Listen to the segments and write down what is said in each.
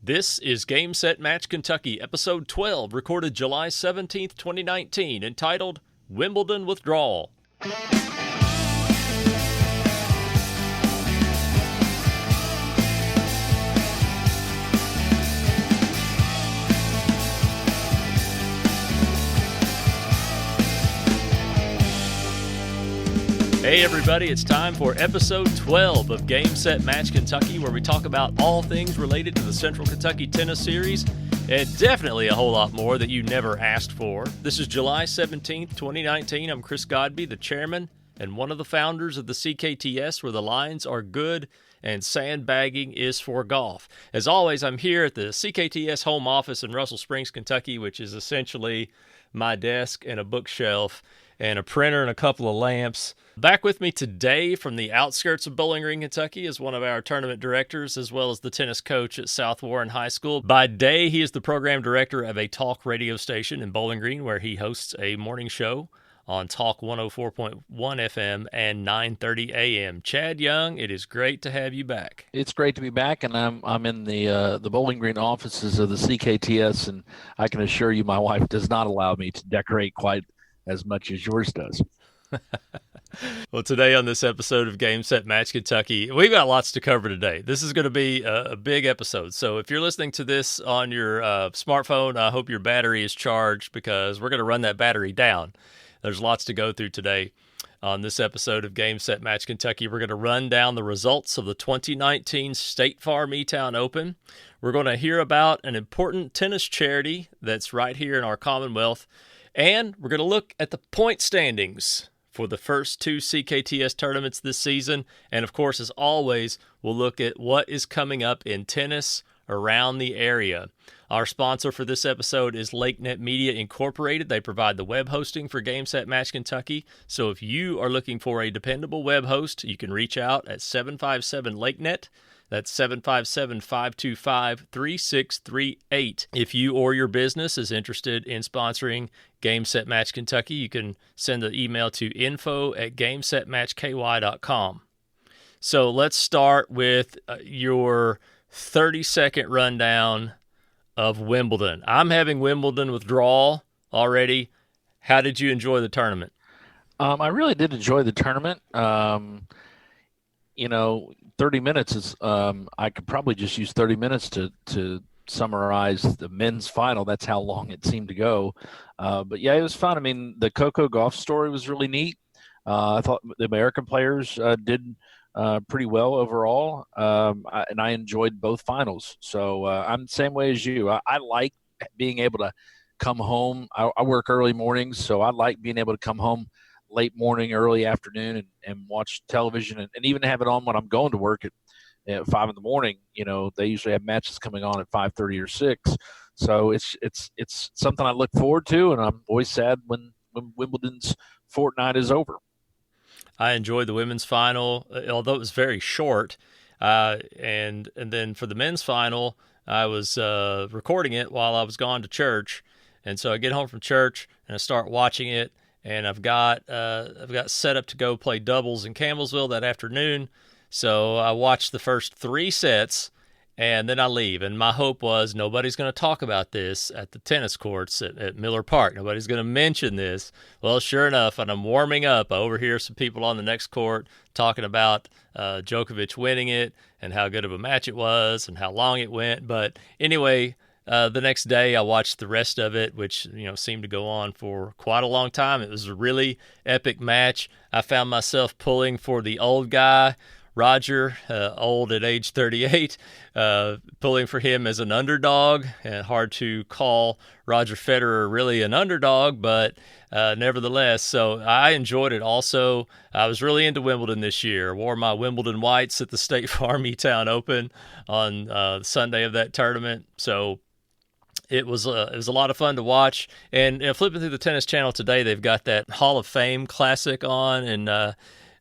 This is Game Set Match Kentucky, Episode 12, recorded July 17th, 2019, entitled Wimbledon Withdrawal. Hey everybody, it's time for episode 12 of Game Set Match Kentucky, where we talk about all things related to the Central Kentucky Tennis Series, and definitely a whole lot more that you never asked for. This is July 17th, 2019. I'm Chris Godby, the chairman and one of the founders of the CKTS, where the lines are good and sandbagging is for golf. As always, I'm here at the CKTS home office in Russell Springs, Kentucky, which is essentially my desk and a bookshelf and a printer and a couple of lamps. Back with me today from the outskirts of Bowling Green, Kentucky, is one of our tournament directors, as well as the tennis coach at South Warren High School. By day, he is the program director of a talk radio station in Bowling Green, where he hosts a morning show on Talk 104.1 FM and 9:30 a.m. Chad Young, it is great to have you back. It's great to be back, and I'm in the Bowling Green offices of the CKTS, and I can assure you my wife does not allow me to decorate quite as much as yours does. Well, today on this episode of Game Set Match Kentucky, we've got lots to cover today. This is going to be a big episode. So if you're listening to this on your smartphone, I hope your battery is charged, because we're going to run that battery down. There's lots to go through today on this episode of Game Set Match Kentucky. We're going to run down the results of the 2019 State Farm Etown Open. We're going to hear about an important tennis charity that's right here in our Commonwealth. And we're going to look at the point standings for the first two CKTS tournaments this season. And of course, as always, we'll look at what is coming up in tennis around the area. Our sponsor for this episode is LakeNet Media Incorporated. They provide the web hosting for Game Set Match Kentucky. So if you are looking for a dependable web host, you can reach out at 757-LakeNet. That's 757-525-3638. If you or your business is interested in sponsoring Game Set Match Kentucky, you can send an email to info@gamesetmatchky.com. So let's start with your 30-second rundown of Wimbledon. I'm having Wimbledon Withdrawal already. How did you enjoy the tournament? I really did enjoy the tournament. 30 minutes is, I could probably just use 30 minutes to summarize the men's final. That's how long it seemed to go. But yeah, it was fun. I mean, the Coco Golf story was really neat. I thought the American players did pretty well overall. And I enjoyed both finals. So I'm the same way as you. I like being able to come home. I work early mornings, so I like being able to come home late morning, early afternoon, and watch television, and even have it on when I'm going to work at 5 in the morning. They usually have matches coming on at 5:30 or 6. So it's something I look forward to, and I'm always sad when Wimbledon's fortnight is over. I enjoyed the women's final, although it was very short. And then for the men's final, I was recording it while I was gone to church, and so I get home from church and I start watching it. And I've got set up to go play doubles in Campbellsville that afternoon. So I watched the first 3 sets, and then I leave. And my hope was nobody's going to talk about this at the tennis courts at Miller Park. Nobody's going to mention this. Well, sure enough, and I'm warming up, I overhear some people on the next court talking about Djokovic winning it and how good of a match it was and how long it went. But anyway, the next day I watched the rest of it, which seemed to go on for quite a long time. It was a really epic match. I found myself pulling for the old guy, Roger, old at age 38, pulling for him as an underdog. And hard to call Roger Federer really an underdog, but nevertheless. So I enjoyed it also. I was really into Wimbledon this year. I wore my Wimbledon whites at the State Farm Etown Open on Sunday of that tournament. So it was a lot of fun to watch. And flipping through the Tennis Channel today, they've got that Hall of Fame Classic on, and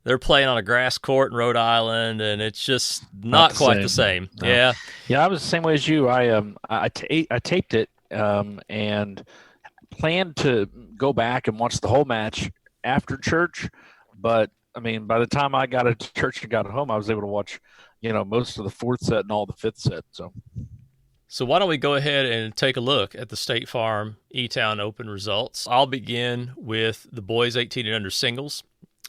they're playing on a grass court in Rhode Island, and it's just not quite the same. No. Yeah, I was the same way as you. I taped it and planned to go back and watch the whole match after church, but I mean, by the time I got to church and got home, I was able to watch, most of the 4th set and all the 5th set. So why don't we go ahead and take a look at the State Farm Etown Open results. I'll begin with the boys 18 and under singles.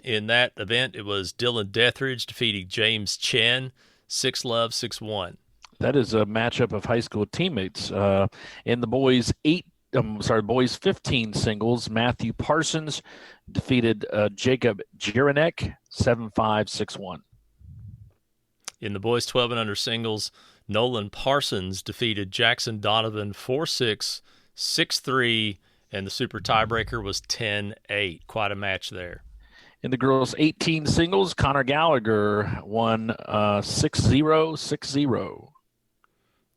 In that event, it was Dylan Deathridge defeating James Chen, 6-love, 6-1. That is a matchup of high school teammates. In the boys 15 singles, Matthew Parsons defeated Jacob Jiranek, 7-5, 6-1. In the boys 12 and under singles, Nolan Parsons defeated Jackson Donovan 4-6, 6-3, and the super tiebreaker was 10-8. Quite a match there. In the girls 18 singles, Connor Gallagher won 6-0, 6-0.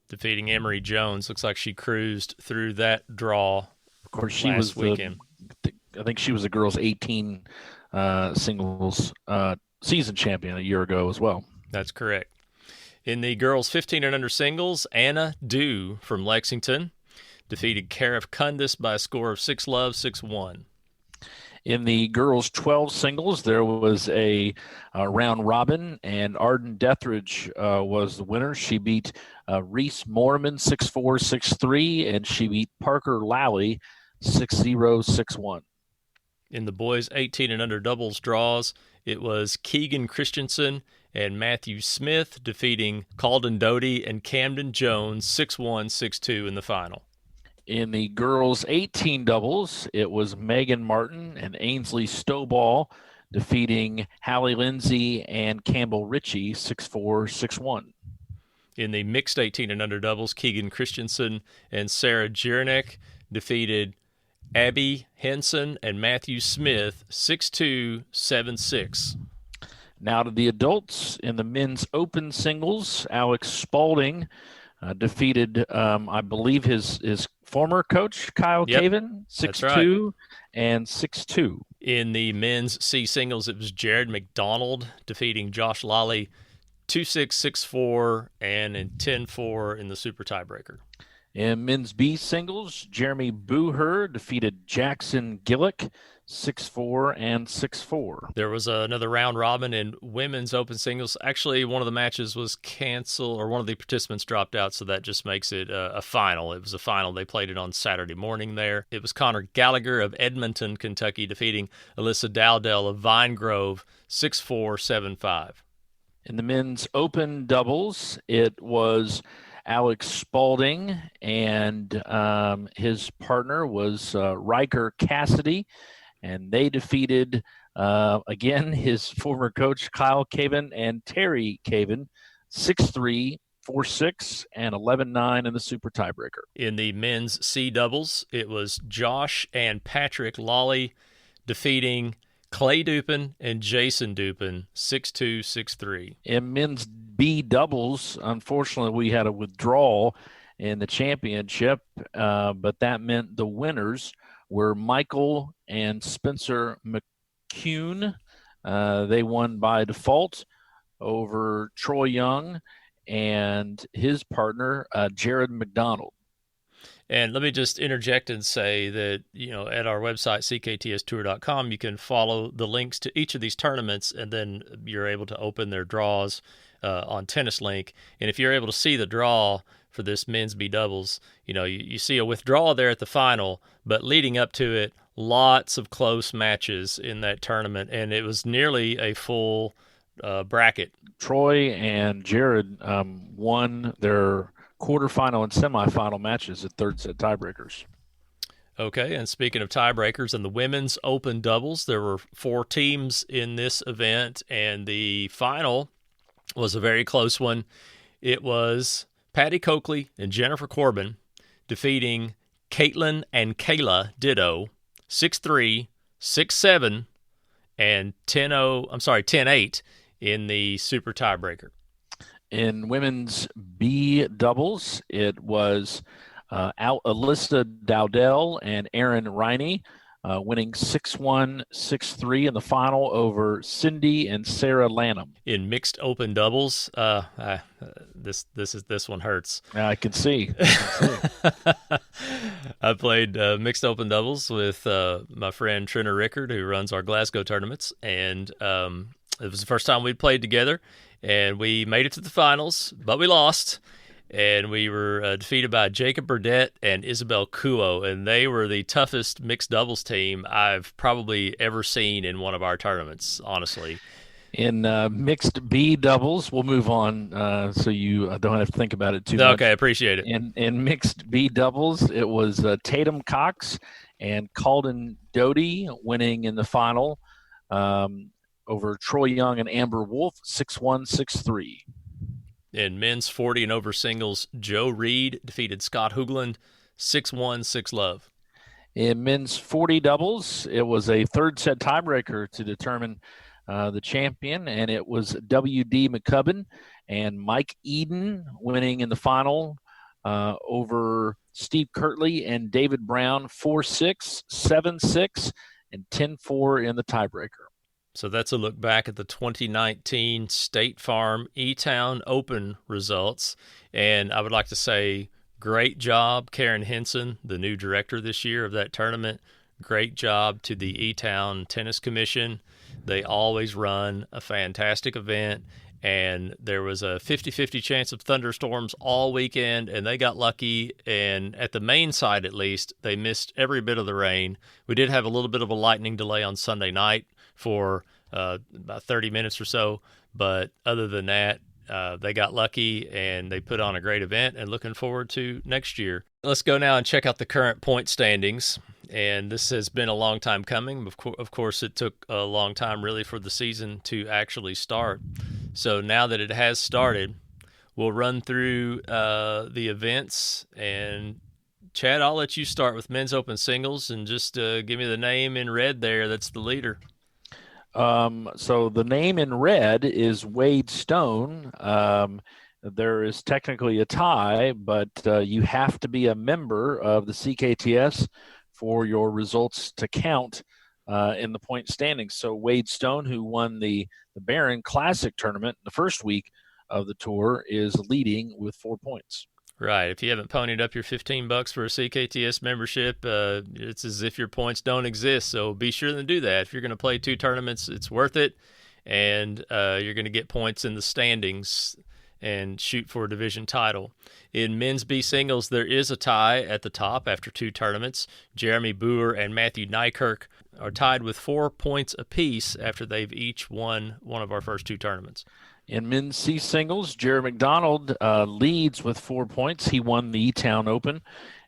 Defeating Emery Jones. Looks like she cruised through that draw. Of course, she was weekend. I think she was the girls 18 singles season champion a year ago as well. That's correct. In the girls 15 and under singles, Anna Dew from Lexington defeated Karif Kundis by a score of 6-love, 6-1. In the girls 12 singles, there was a round robin, and Arden Deathridge was the winner. She beat Reese Moorman 6-4, 6-3, and she beat Parker Lally 6-0, 6-1. In the boys 18 and under doubles draws, it was Keegan Christensen and Matthew Smith defeating Calden Doty and Camden Jones 6-1, 6-2 in the final. In the girls 18 doubles, it was Megan Martin and Ainsley Stowball defeating Hallie Lindsay and Campbell Ritchie 6-4, 6-1. In the mixed 18 and under doubles, Keegan Christensen and Sarah Jiranek defeated Abby Henson and Matthew Smith 6-2, 7-6. Now to the adults. In the men's open singles, Alex Spalding defeated, I believe, his former coach, Kyle Caven, 6-2 and 6-2. In the men's C singles, it was Jared McDonald defeating Josh Lally 2-6, 6-4, and in 10-4 in the super tiebreaker. In men's B singles, Jeremy Booher defeated Jackson Gillick 6-4 and 6-4. There was another round robin in women's open singles. Actually, one of the matches was canceled, or one of the participants dropped out, so that just makes it a final. It was a final. They played it on Saturday morning there. It was Connor Gallagher of Edmonton, Kentucky, defeating Alyssa Dowdell of Vine Grove 6-4, 7-5. In the men's open doubles, it was Alex Spalding, and his partner was Riker Cassidy, and they defeated, again, his former coach, Kyle Caven and Terry Caven, 6-3, 4-6, and 11-9 in the super tiebreaker. In the men's C doubles, it was Josh and Patrick Lawley defeating Clay Dupin and Jason Dupin 6-2, 6-3. In men's B doubles, unfortunately, we had a withdrawal in the championship, but that meant the winners were Michael and Spencer McCune. They won by default over Troy Young and his partner, Jared McDonald. And let me just interject and say that, at our website, CKTStour.com, you can follow the links to each of these tournaments, and then you're able to open their draws on Tennis Link. And if you're able to see the draw for this men's B doubles, you see a withdrawal there at the final, but leading up to it, lots of close matches in that tournament, and it was nearly a full bracket. Troy and Jared won their quarterfinal and semifinal matches at third set tiebreakers. Okay, and speaking of tiebreakers, in the women's open doubles, there were 4 teams in this event, and the final was a very close one. It was Patty Coakley and Jennifer Corbin defeating Caitlin and Kayla Ditto 6-3, 6-7, and 10-8 in the super tiebreaker. In women's B doubles, it was Alyssa Dowdell and Aaron Riney winning 6-1, 6-3 in the final over Cindy and Sarah Lanham. In mixed open doubles, this one hurts. I can see. I played mixed open doubles with my friend Trina Rickard, who runs our Glasgow tournaments, and it was the first time we'd played together, and we made it to the finals, but we lost. and we were defeated by Jacob Burdett and Isabel Kuo, and they were the toughest mixed doubles team I've probably ever seen in one of our tournaments, honestly. In mixed B doubles, we'll move on so you don't have to think about it too much. Okay, appreciate it. In mixed B doubles, it was Tatum Cox and Calden Doty winning in the final over Troy Young and Amber Wolf, 6-1, 6-3. In men's 40 and over singles, Joe Reed defeated Scott Hoogland, 6-1, 6-love. In men's 40 doubles, it was a third set tiebreaker to determine the champion, and it was W.D. McCubbin and Mike Eden winning in the final over Steve Kirtley and David Brown, 4-6, 7-6, and 10-4 in the tiebreaker. So that's a look back at the 2019 State Farm Etown Open results. And I would like to say great job, Karen Henson, the new director this year of that tournament. Great job to the Etown Tennis Commission. They always run a fantastic event, and there was a 50-50 chance of thunderstorms all weekend, and they got lucky. And at the main side, at least, they missed every bit of the rain. We did have a little bit of a lightning delay on Sunday night for about 30 minutes or so, but other than that, they got lucky and they put on a great event, and looking forward to next year. Let's go now and check out the current point standings. And this has been a long time coming. Of course, it took a long time really for the season to actually start. So now that it has started, we'll run through the events. And Chad, I'll let you start with men's open singles and just give me the name in red there. That's the leader. So the name in red is Wade Stone. There is technically a tie, but you have to be a member of the CKTS for your results to count in the point standings. So Wade Stone, who won the Barron Classic tournament the first week of the tour, is leading with 4 points. Right. If you haven't ponied up your $15 for a CKTS membership, it's as if your points don't exist. So be sure to do that. If you're going to play 2 tournaments, it's worth it, and you're going to get points in the standings and shoot for a division title. In men's B singles, there is a tie at the top after 2 tournaments. Jeremy Boer and Matthew Nykirk are tied with 4 points apiece after they've each won one of our first 2 tournaments. In men's C singles, Jared McDonald leads with 4 points. He won the Etown Open,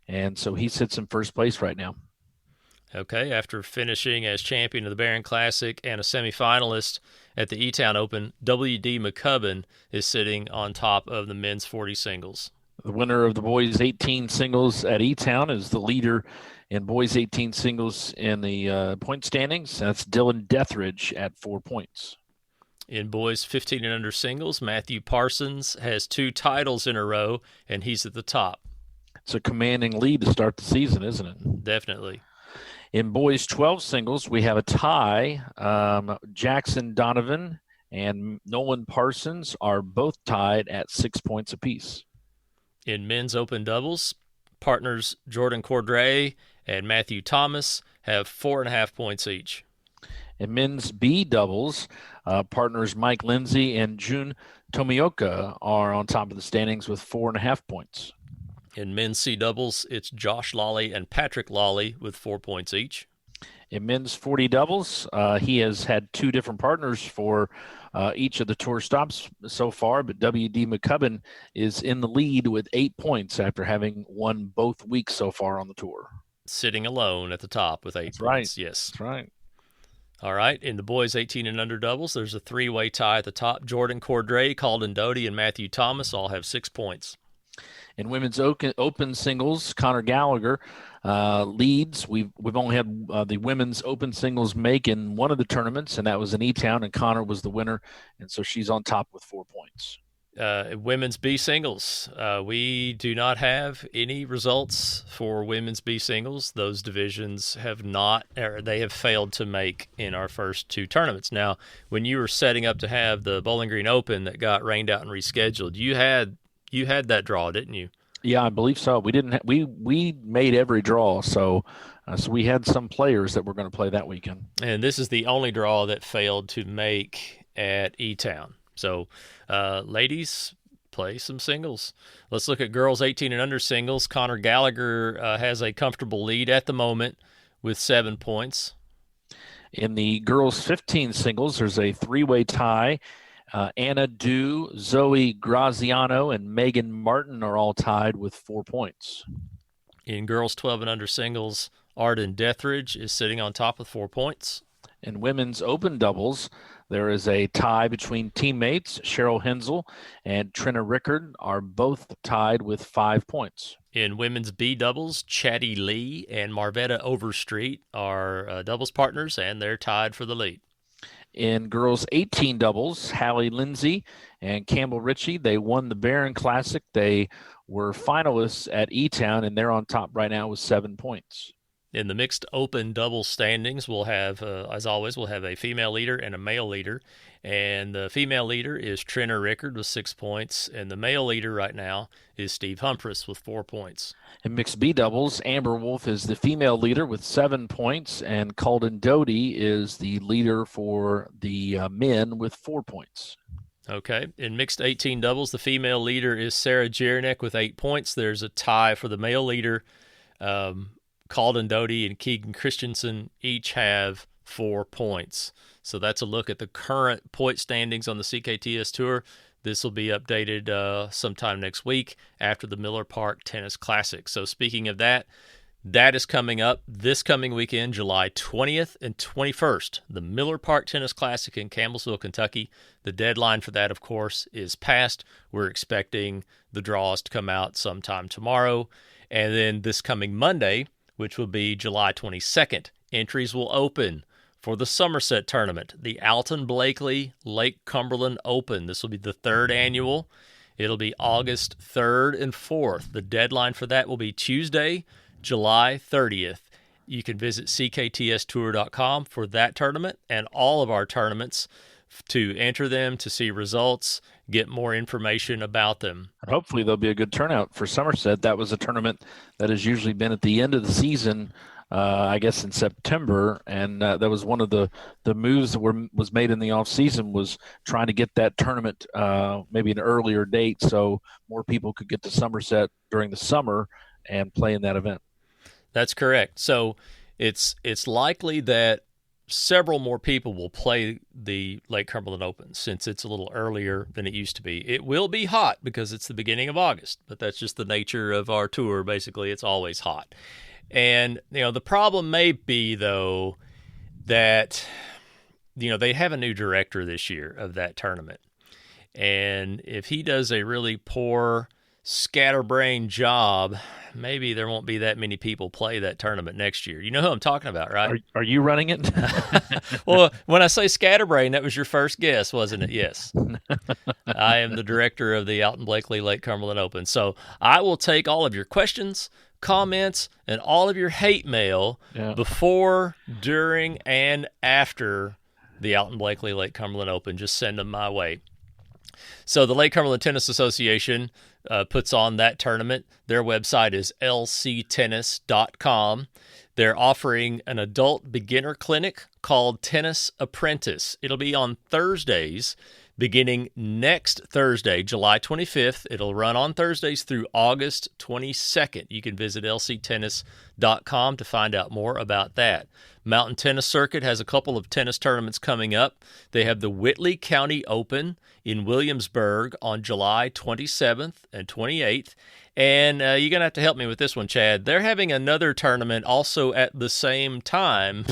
and so he sits in first place right now. Okay, after finishing as champion of the Barron Classic and a semifinalist at the Etown Open, W.D. McCubbin is sitting on top of the men's 40 singles. The winner of the boys 18 singles at Etown is the leader in boys 18 singles in the point standings. That's Dylan Deathridge at 4 points. In boys 15 and under singles, Matthew Parsons has 2 titles in a row, and he's at the top. It's a commanding lead to start the season, isn't it? Definitely. In boys 12 singles, we have a tie. Jackson Donovan and Nolan Parsons are both tied at 6 points apiece. In men's open doubles, partners Jordan Cordray and Matthew Thomas have 4.5 points each. In men's B doubles, partners Mike Lindsay and Jun Tomioka are on top of the standings with 4.5 points. In men's C doubles, it's Josh Lawley and Patrick Lawley with 4 points each. In men's 40 doubles, he has had 2 different partners for each of the tour stops so far, but W.D. McCubbin is in the lead with 8 points after having won both weeks so far on the tour. Sitting alone at the top with 8 That's points. Right. Yes. That's right. All right. In the boys 18 and under doubles, there's a 3-way tie at the top. Jordan Cordray, Calden Doty, and Matthew Thomas all have 6 points. In women's open singles, Connor Gallagher leads. We've only had the women's open singles make in one of the tournaments, and that was in E-Town, and Connor was the winner, and so she's on top with 4 points. Women's B singles, we do not have any results for women's B singles. Those divisions have not, or they have failed to make in our first 2 tournaments. Now, when you were setting up to have the Bowling Green Open that got rained out and rescheduled, you had that draw, didn't you? Yeah, I believe so. We didn't. We made every draw, so we had some players that were going to play that weekend. And this is the only draw that failed to make at E-Town. So, ladies, play some singles. Let's look at girls 18 and under singles. Connor Gallagher has a comfortable lead at the moment with 7 points. In the girls 15 singles, there's a three-way tie. Anna Dew, Zoe Graziano, and Megan Martin are all tied with 4 points. In girls 12 and under singles, Arden Dethridge is sitting on top with 4 points. In women's open doubles, there is a tie between teammates. Cheryl Hensel and Trina Rickard are both tied with 5 points. In women's B doubles, Chatty Lee and Marvetta Overstreet are doubles partners, and they're tied for the lead. In girls 18 doubles, Hallie Lindsay and Campbell Ritchie, they won the Barron Classic. They were finalists at Etown, and they're on top right now with 7 points. In the mixed open double standings, we'll have, as always, we'll have a female leader and a male leader. And the female leader is Trina Rickard with 6 points, and the male leader right now is Steve Humphris with 4 points. In mixed B doubles, Amber Wolf is the female leader with 7 points, and Calden Doty is the leader for the men with 4 points. Okay. In mixed 18 doubles, the female leader is Sarah Jeranek with 8 points. There's a tie for the male leader. Calden Doty and Keegan Christensen each have 4 points. So that's a look at the current point standings on the CKTS Tour. This will be updated sometime next week after the Miller Park Tennis Classic. So speaking of that, that is coming up this coming weekend, July 20th and 21st, the Miller Park Tennis Classic in Campbellsville, Kentucky. The deadline for that, of course, is passed. We're expecting the draws to come out sometime tomorrow. And then this coming Monday, which will be July 22nd, entries will open for the Somerset tournament, the Alton Blakely Lake Cumberland Open. This will be the 3rd annual. It'll be August 3rd and 4th. The deadline for that will be Tuesday, July 30th. You can visit CKTStour.com for that tournament and all of our tournaments to enter them, to see results, get more information about them. Hopefully there'll be a good turnout for Somerset. That was a tournament that has usually been at the end of the season, I guess in September, and that was one of the moves that was made in the off season, was trying to get that tournament maybe an earlier date so more people could get to Somerset during the summer and play in that event. That's correct. So it's likely that several more people will play the Lake Cumberland Open since it's a little earlier than it used to be. It will be hot because it's the beginning of August, but that's just the nature of our tour. Basically, it's always hot. And, the problem may be, though, that, they have a new director this year of that tournament. And if he does a really poor, scatterbrained job, maybe there won't be that many people play that tournament next year. You know who I'm talking about, right? Are you running it? Well, when I say scatterbrain, that was your first guess, wasn't it? Yes. I am the director of the Alton Blakely Lake Cumberland Open. So I will take all of your questions, comments, and all of your hate mail before, during, and after the Alton Blakely Lake Cumberland Open. Just send them my way. So the Lake Cumberland Tennis Association puts on that tournament. Their website is lctennis.com. They're offering an adult beginner clinic called Tennis Apprentice. It'll be on Thursdays, beginning next Thursday, July 25th. It'll run on Thursdays through August 22nd. You can visit lctennis.com to find out more about that. Mountain Tennis Circuit has a couple of tennis tournaments coming up. They have the Whitley County Open in Williamsburg on July 27th and 28th. And you're going to have to help me with this one, Chad. They're having another tournament also at the same time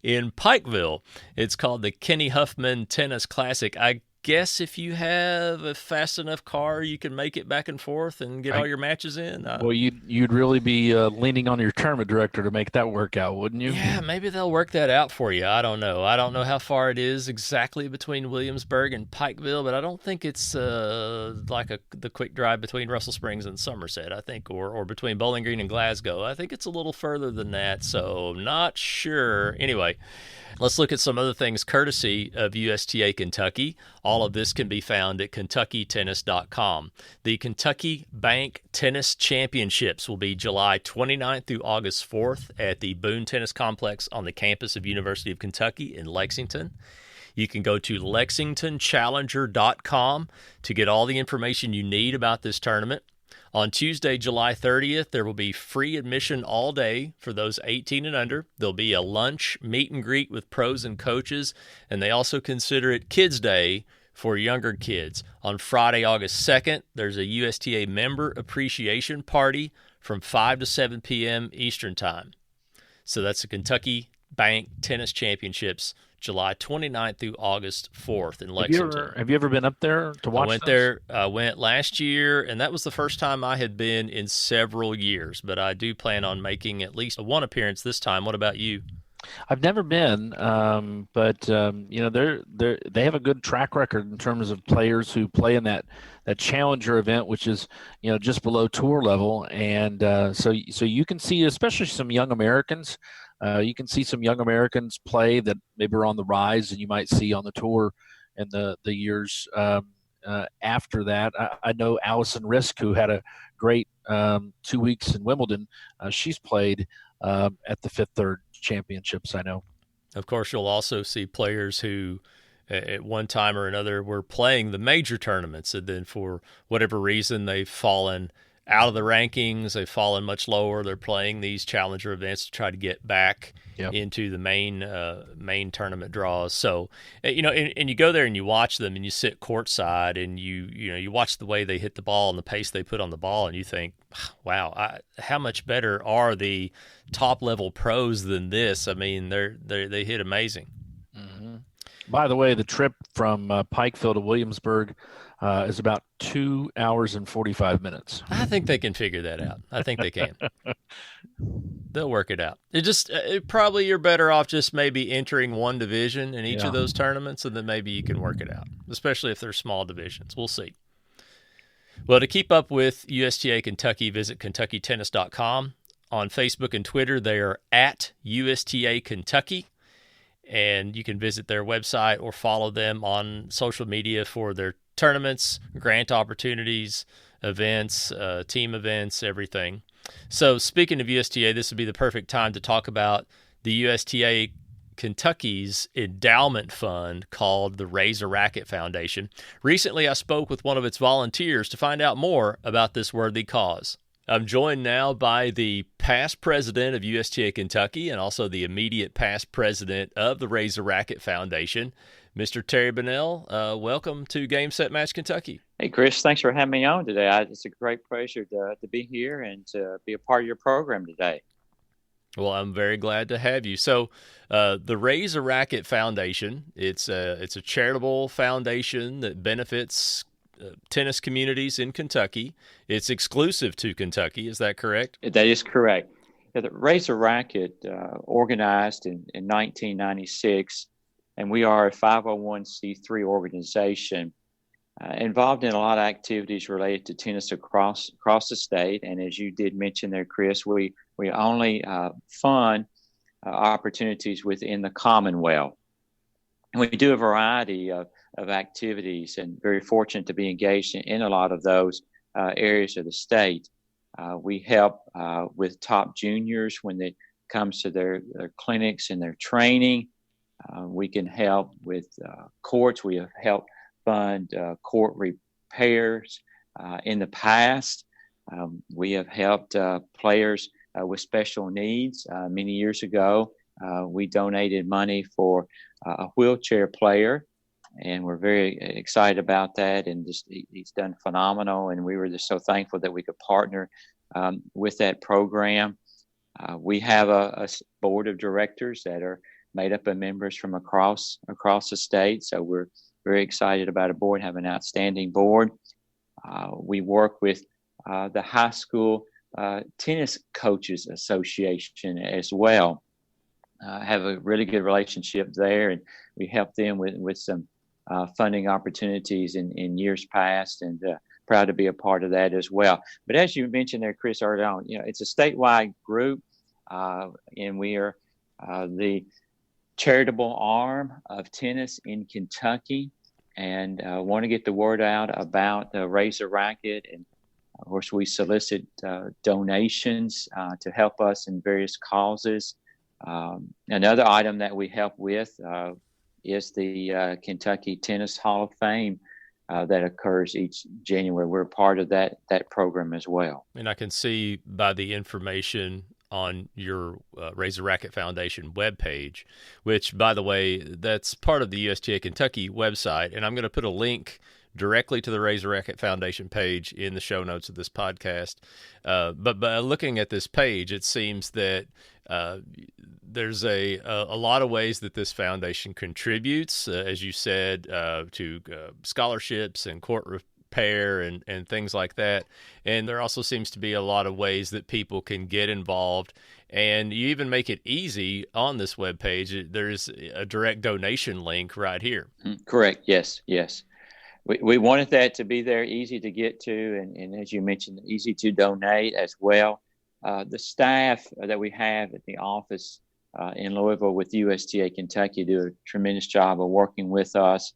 in Pikeville. It's called the Kenny Huffman Tennis Classic. I guess if you have a fast enough car, you can make it back and forth and get all your matches in. Well, you'd really be leaning on your tournament director to make that work out, wouldn't you? Yeah, maybe they'll work that out for you. I don't know. I don't know how far it is exactly between Williamsburg and Pikeville, but I don't think it's like the quick drive between Russell Springs and Somerset, I think, or between Bowling Green and Glasgow. I think it's a little further than that, so not sure. Anyway, let's look at some other things courtesy of USTA Kentucky. All of this can be found at KentuckyTennis.com. The Kentucky Bank Tennis Championships will be July 29th through August 4th at the Boone Tennis Complex on the campus of University of Kentucky in Lexington. You can go to lexingtonchallenger.com to get all the information you need about this tournament. On Tuesday, July 30th, there will be free admission all day for those 18 and under. There'll be a lunch, meet and greet with pros and coaches, and they also consider it Kids Day for younger kids. On Friday, August 2nd, there's a USTA member appreciation party from 5 to 7 p.m. Eastern Time. So that's the Kentucky Bank Tennis Championships, July 29th through August 4th in Lexington. Have you ever been up there to watch I went last year, and that was the first time I had been in several years, but I do plan on making at least one appearance this time. What about you? I've never been, but they have a good track record in terms of players who play in that challenger event, which is just below tour level, and so you can see, especially some young Americans. You can see some young Americans play that maybe are on the rise, and you might see on the tour in the years after that. I know Allison Risk, who had a great 2 weeks in Wimbledon. She's played at the Fifth Third Championships, I know. Of course, you'll also see players who at one time or another were playing the major tournaments, and then for whatever reason they've fallen out of the rankings, they've fallen much lower. They're playing these challenger events to try to get back into the main tournament draws. So, and you go there and you watch them, and you sit courtside, and you watch the way they hit the ball and the pace they put on the ball, and you think, wow, how much better are the top level pros than this? I mean, they hit amazing. Mm-hmm. By the way, the trip from Pikeville to Williamsburg is about 2 hours and 45 minutes. I think they can figure that out. I think they can. They'll work it out. Probably you're better off just maybe entering one division in each of those tournaments, and then maybe you can work it out, especially if they're small divisions. We'll see. Well, to keep up with USTA Kentucky, visit KentuckyTennis.com. On Facebook and Twitter, they are at USTA Kentucky. And you can visit their website or follow them on social media for their tournaments, grant opportunities, events, team events, everything. So speaking of USTA, this would be the perfect time to talk about the USTA Kentucky's endowment fund called the Raise a Racket Foundation. Recently, I spoke with one of its volunteers to find out more about this worthy cause. I'm joined now by the past president of USTA Kentucky and also the immediate past president of the Raise a Racket Foundation, Mr. Terry Bunnell. Welcome to Game Set Match Kentucky. Hey, Chris, thanks for having me on today. It's a great pleasure to be here and to be a part of your program today. Well, I'm very glad to have you. So the Raise a Racket Foundation, it's a charitable foundation that benefits tennis communities in Kentucky. It's exclusive to Kentucky. Is that correct? That is correct. The Raise a Racket organized in 1996, and we are a 501c3 organization involved in a lot of activities related to tennis across the state. And as you did mention there, Chris, we only fund opportunities within the Commonwealth. And we do a variety of activities, and very fortunate to be engaged in a lot of those areas of the state. We help with top juniors when it comes to their clinics and their training. We can help with courts. We have helped fund court repairs in the past. We have helped players with special needs. Many years ago, we donated money for a wheelchair player, and we're very excited about that. And he's done phenomenal, and we were just so thankful that we could partner with that program. We have a board of directors that are made up of members from across the state, so we're very excited about a board, have an outstanding board. We work with the High School Tennis Coaches Association as well. Have a really good relationship there, and we help them with some funding opportunities in years past, and proud to be a part of that as well. But as you mentioned there, Chris, earlier on, it's a statewide group, and we are the charitable arm of tennis in Kentucky, and want to get the word out about Raise a Racket. And of course, we solicit donations to help us in various causes. Another item that we help with is the Kentucky Tennis Hall of Fame that occurs each January. We're part of that program as well. And I can see by the information on your Razor Racket Foundation webpage, which, by the way, that's part of the USTA Kentucky website. And I'm going to put a link directly to the Razor Racket Foundation page in the show notes of this podcast. But by looking at this page, it seems that there's a lot of ways that this foundation contributes, as you said, to scholarships and court repair and things like that. And there also seems to be a lot of ways that people can get involved. And you even make it easy on this webpage. There's a direct donation link right here. Correct. Yes. We wanted that to be there, easy to get to, and as you mentioned, easy to donate as well. The staff that we have at the office in Louisville with USTA Kentucky do a tremendous job of working with us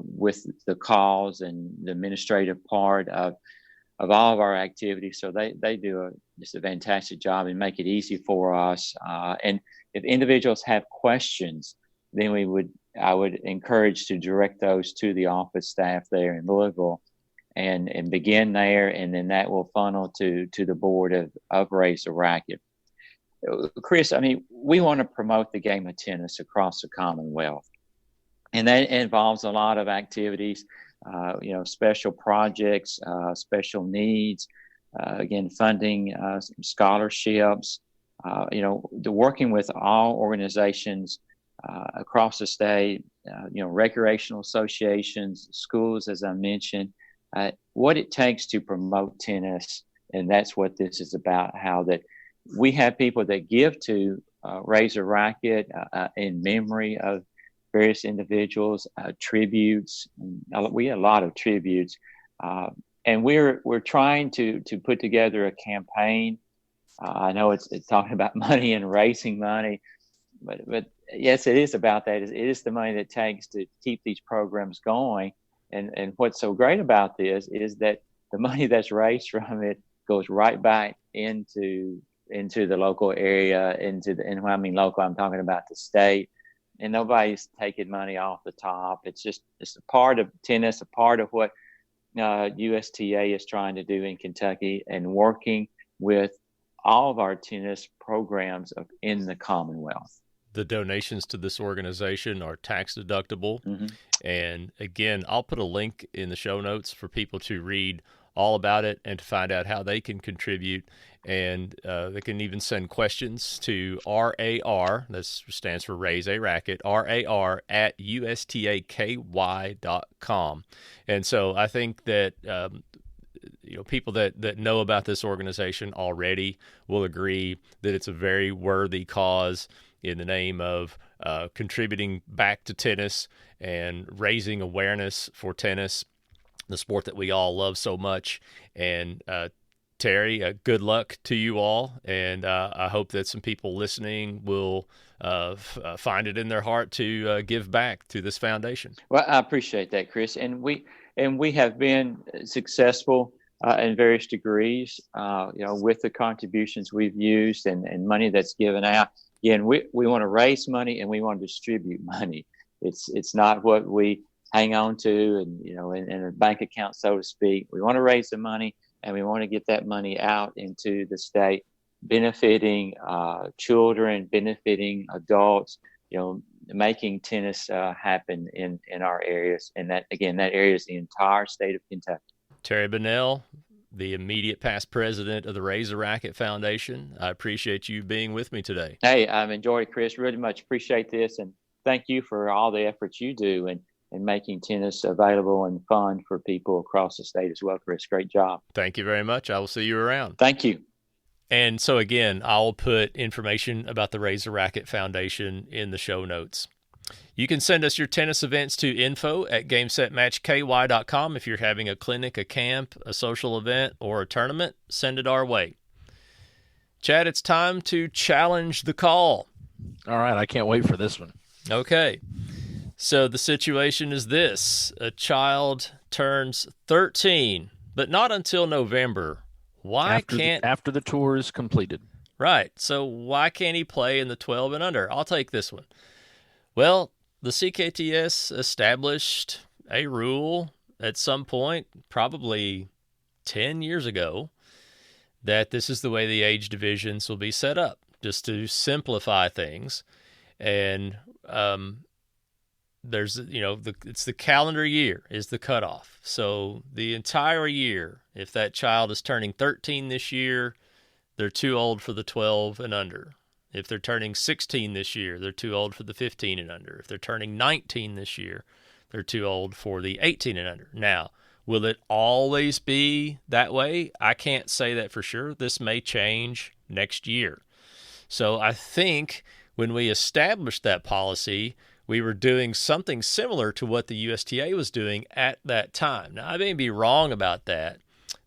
with the calls and the administrative part of all of our activities. So they do just a fantastic job and make it easy for us. And if individuals have questions, then I would encourage to direct those to the office staff there in Louisville and begin there, and then that will funnel to the board of Razor Racket. Chris, I mean, we want to promote the game of tennis across the Commonwealth, and that involves a lot of activities, special projects, special needs, again, funding, scholarships, working with all organizations across the state, recreational associations, schools, as I mentioned, what it takes to promote tennis. And that's what this is about, how that we have people that give to Razor Racket in memory of various individuals, tributes. We had a lot of tributes. And we're trying to put together a campaign. I know it's talking about money and raising money, but yes, it is about that. It is the money that it takes to keep these programs going. And what's so great about this is that the money that's raised from it goes right back into the local area, and when I mean local, I'm talking about the state. And nobody's taking money off the top. It's a part of tennis, a part of what USTA is trying to do in Kentucky, and working with all of our tennis programs in the Commonwealth. The donations to this organization are tax deductible. Mm-hmm. And again, I'll put a link in the show notes for people to read all about it and to find out how they can contribute. And they can even send questions to RAR, that stands for Raise a Racket, RAR at USTAKY.com. And so I think that people that know about this organization already will agree that it's a very worthy cause in the name of contributing back to tennis and raising awareness for tennis, the sport that we all love so much. And Terry, good luck to you all, and I hope that some people listening will find it in their heart to give back to this foundation. Well, I appreciate that, Chris, and we have been successful in various degrees, with the contributions we've used and money that's given out. Again, we want to raise money and we want to distribute money. It's not what we hang on to and in a bank account, so to speak. We want to raise the money and we want to get that money out into the state, benefiting children, benefiting adults, making tennis happen in our areas. And that area is the entire state of Kentucky. Terry Bunnell, the immediate past president of the Razor Racket Foundation. I appreciate you being with me today. Hey, I've enjoyed it, Chris. Really much appreciate this. And thank you for all the efforts you do in making tennis available and fun for people across the state as well, Chris. Great job. Thank you very much. I will see you around. Thank you. And so, again, I'll put information about the Razor Racket Foundation in the show notes. You can send us your tennis events to info@gamesetmatchky.com. If you're having a clinic, a camp, a social event, or a tournament, send it our way. Chad, it's time to challenge the call. All right, I can't wait for this one. Okay. So the situation is this. A child turns 13, but not until November. After the tour is completed. Right. So why can't he play in the 12 and under? I'll take this one. Well, the CKTS established a rule at some point, probably 10 years ago, that this is the way the age divisions will be set up, just to simplify things. And there's, it's the calendar year is the cutoff. So the entire year, if that child is turning 13 this year, they're too old for the 12 and under. If they're turning 16 this year, they're too old for the 15 and under. If they're turning 19 this year, they're too old for the 18 and under. Now, will it always be that way? I can't say that for sure. This may change next year. So I think when we established that policy, we were doing something similar to what the USTA was doing at that time. Now, I may be wrong about that,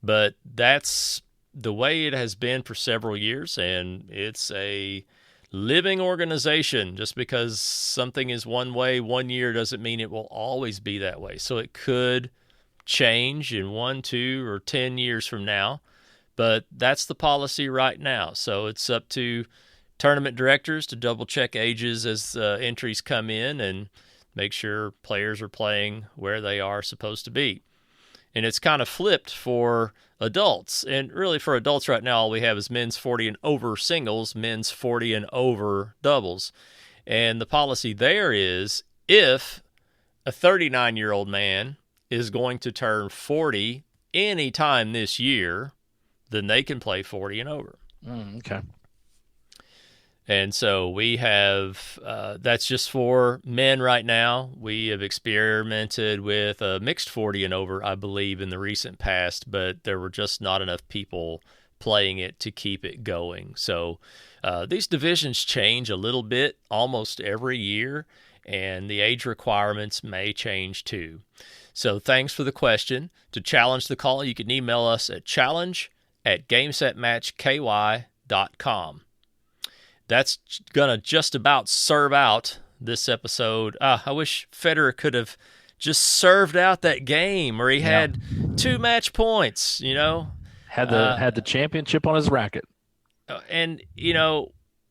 but that's the way it has been for several years, and it's a living organization. Just because something is one way one year doesn't mean it will always be that way. So it could change in 1, 2, or 10 years from now, but that's the policy right now. So it's up to tournament directors to double check ages as entries come in and make sure players are playing where they are supposed to be. And it's kind of flipped for adults. And really for adults right now, all we have is men's 40 and over singles, men's 40 and over doubles. And the policy there is if a 39-year-old man is going to turn 40 anytime this year, then they can play 40 and over. Okay. And so we have, that's just for men right now. We have experimented with a mixed 40 and over, I believe, in the recent past, but there were just not enough people playing it to keep it going. So these divisions change a little bit almost every year, and the age requirements may change too. So thanks for the question. To challenge the call, you can email us at challenge@gamesetmatchky.com. That's going to just about serve out this episode. I wish Federer could have just served out that game where he had 2 match points, Had the championship on his racket. And,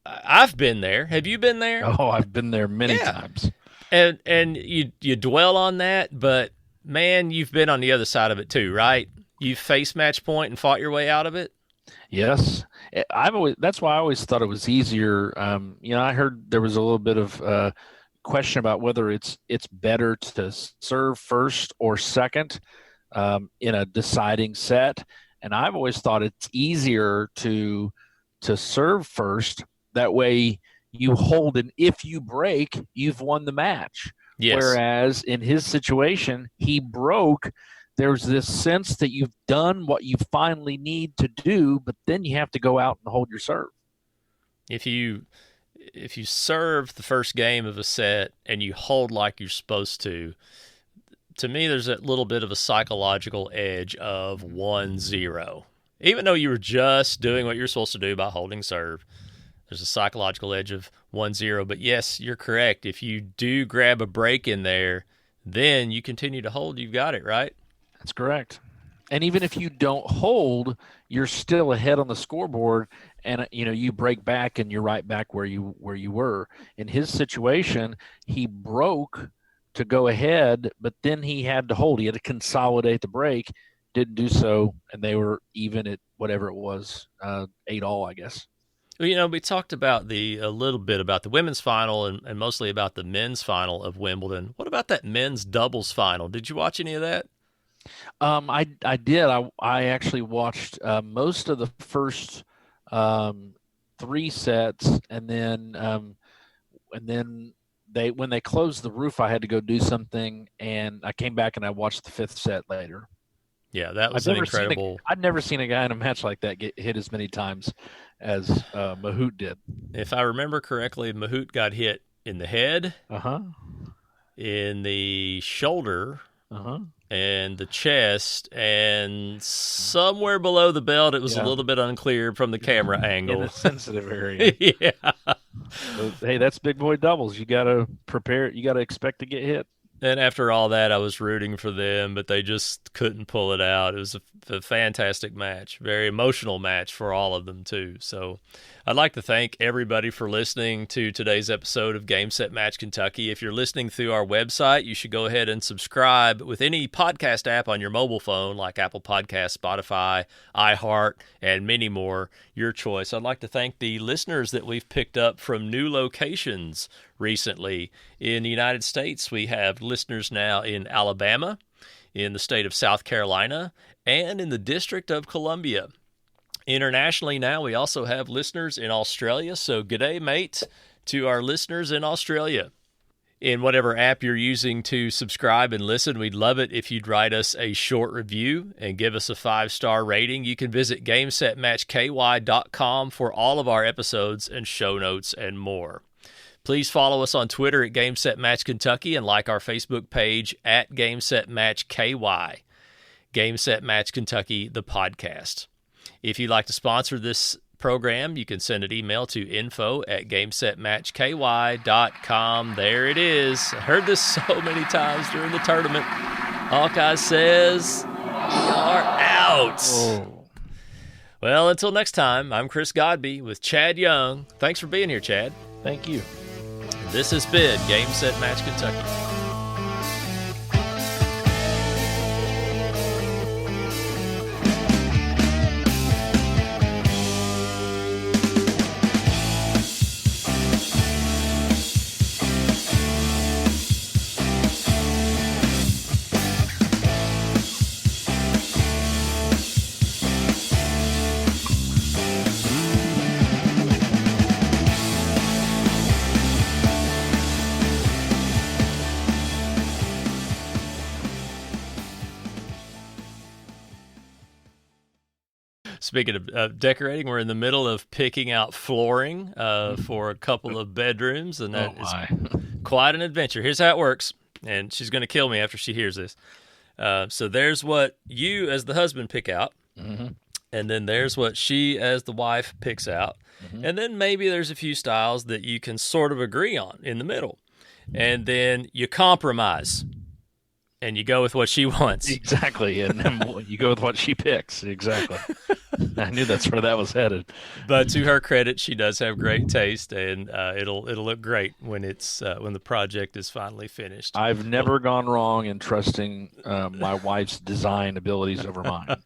I've been there. Have you been there? Oh, I've been there many times. And you dwell on that, but, man, you've been on the other side of it too, right? You've faced match point and fought your way out of it? Yes, that's why I always thought it was easier. I heard there was a little bit of question about whether it's better to serve first or second in a deciding set, and I've always thought it's easier to serve first. That way, you hold, and if you break, you've won the match. Yes. Whereas in his situation, he broke. There's this sense that you've done what you finally need to do, but then you have to go out and hold your serve. If you serve the first game of a set and you hold like you're supposed to me, there's that little bit of a psychological edge of 1-0. Even though you were just doing what you're supposed to do by holding serve, there's a psychological edge of 1-0. But yes, you're correct. If you do grab a break in there, then you continue to hold, you've got it, right? That's correct. And even if you don't hold, you're still ahead on the scoreboard, and you break back and you're right back where you were. In his situation, he broke to go ahead, but then he had to hold. He had to consolidate the break. Didn't do so, and they were even at whatever it was, 8-all, I guess. Well, we talked about a little bit about the women's final and mostly about the men's final of Wimbledon. What about that men's doubles final? Did you watch any of that? I did. I actually watched most of the first 3 sets, and then when they closed the roof, I had to go do something, and I came back and I watched the 5th set later. Yeah, that was incredible. I'd never seen a guy in a match like that get hit as many times as Mahut did. If I remember correctly, Mahut got hit in the head, in the shoulder, and the chest, and somewhere below the belt. It was a little bit unclear from the camera angle. In a sensitive area. Yeah. So, hey, that's big boy doubles. You got to prepare. You got to expect to get hit. And after all that, I was rooting for them, but they just couldn't pull it out. It was a fantastic match, very emotional match for all of them, too. So I'd like to thank everybody for listening to today's episode of Game Set Match Kentucky. If you're listening through our website, you should go ahead and subscribe with any podcast app on your mobile phone, like Apple Podcasts, Spotify, iHeart, and many more. Your choice. I'd like to thank the listeners that we've picked up from new locations recently. In the United States, we have listeners now in Alabama, in the state of South Carolina, and in the District of Columbia. Internationally now, we also have listeners in Australia, so g'day, mate, to our listeners in Australia. In whatever app you're using to subscribe and listen, we'd love it if you'd write us a short review and give us a 5-star rating. You can visit GameSetMatchKY.com for all of our episodes and show notes and more. Please follow us on Twitter at GameSetMatchKentucky and like our Facebook page at GameSetMatchKY. GameSet Match Kentucky, the podcast. If you'd like to sponsor this program, you can send an email to info@GameSetMatchKY.com. There it is. I heard this so many times during the tournament. Hawkeye says, we are out. Oh. Well, until next time, I'm Chris Godby with Chad Young. Thanks for being here, Chad. Thank you. This has been Game Set Match Kentucky. Speaking of decorating, we're in the middle of picking out flooring for a couple of bedrooms, and that is quite an adventure. Here's how it works, and she's going to kill me after she hears this. So there's what you, as the husband, pick out, and then there's what she, as the wife, picks out, and then maybe there's a few styles that you can sort of agree on in the middle, and then you compromise. And you go with what she wants. Exactly, and then you go with what she picks. Exactly. I knew that's where that was headed. But to her credit, she does have great taste, and it'll look great when when the project is finally finished. I've never gone wrong in trusting my wife's design abilities over mine.